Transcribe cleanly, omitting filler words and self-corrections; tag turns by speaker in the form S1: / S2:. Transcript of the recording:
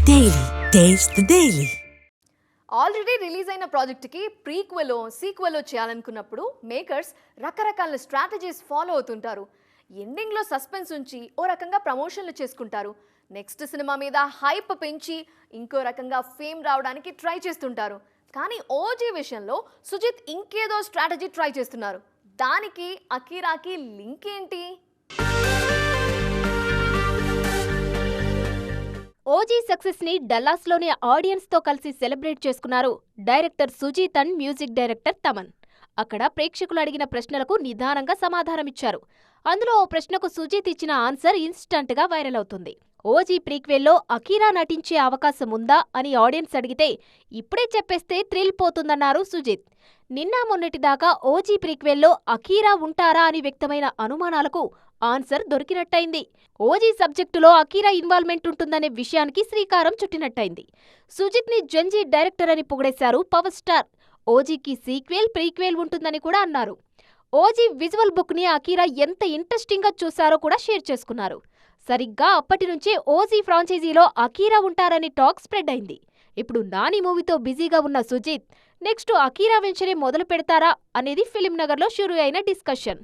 S1: Daily. Taste the Daily.
S2: Already release అయిన ప్రాజెక్ట్కి ప్రీక్వెలో సీక్వెలో చేయాలనుకున్నప్పుడు మేకర్స్ రకరకాల స్ట్రాటజీస్ ఫాలో అవుతుంటారు. ఎండింగ్లో సస్పెన్స్ ఉంచి ఓ రకంగా ప్రమోషన్లు చేసుకుంటారు. నెక్స్ట్ సినిమా మీద హైప్ పెంచి ఇంకో రకంగా ఫేమ్ రావడానికి ట్రై చేస్తుంటారు. కానీ ఓజీ విషయంలో సుజిత్ ఇంకేదో స్ట్రాటజీ ట్రై చేస్తున్నారు. దానికి అకీరాకి లింక్ ఏంటి?
S3: ఓజీ సక్సెస్ ని డల్లాస్ లోని ఆడియన్స్ తో కలిసి సెలబ్రేట్ చేసుకున్నారు director Sujeeth and music director Thaman. అక్కడ ప్రేక్షకులు అడిగిన ప్రశ్నలకు నిదానంగా సమాధానమిచ్చారు. అందులో ఓ ప్రశ్నకు సుజీత్ ఇచ్చిన ఆన్సర్ ఇన్స్టంట్ గా వైరల్ అవుతుంది. ఓజీ ప్రీక్వెల్లో అకీరా నటించే అవకాశం ఉందా అని ఆడియన్స్ అడిగితే ఇప్పుడే చెప్పేస్తే థ్రిల్ పోతుందన్నారు సుజిత్. నిన్న మొన్నటిదాకా ఓజీ ప్రీక్వెల్లో అకీరా ఉంటారా అని వ్యక్తమైన అనుమానాలకు ఆన్సర్ దొరికినట్టయింది. ఓజీ సబ్జెక్టులో అకీరా ఇన్వాల్వ్మెంట్ ఉంటుందనే విషయానికి శ్రీకారం చుట్టినట్టయింది. సుజిత్ ని జంజీ డైరెక్టర్ అని పొగిడేశారు పవర్ స్టార్. ఓజీకి సీక్వెల్ ప్రీక్వెల్ ఉంటుందని కూడా అన్నారు. ఓజీ విజువల్ బుక్ ని అకీరా ఎంత ఇంట్రెస్టింగ్ గా చూశారో కూడా షేర్ చేసుకున్నారు. సరిగ్గా అప్పటి నుంచే ఓజీ ఫ్రాంచైజీలో అకీరా ఉంటారని టాక్ స్ప్రెడ్ అయింది. ఇప్పుడు నాని మూవీతో బిజీగా ఉన్న సుజిత్ నెక్స్ట్ అకీరా వెంచరే మొదలు పెడతారా అనేది ఫిలిం నగర్ లో షురూ అయిన డిస్కషన్.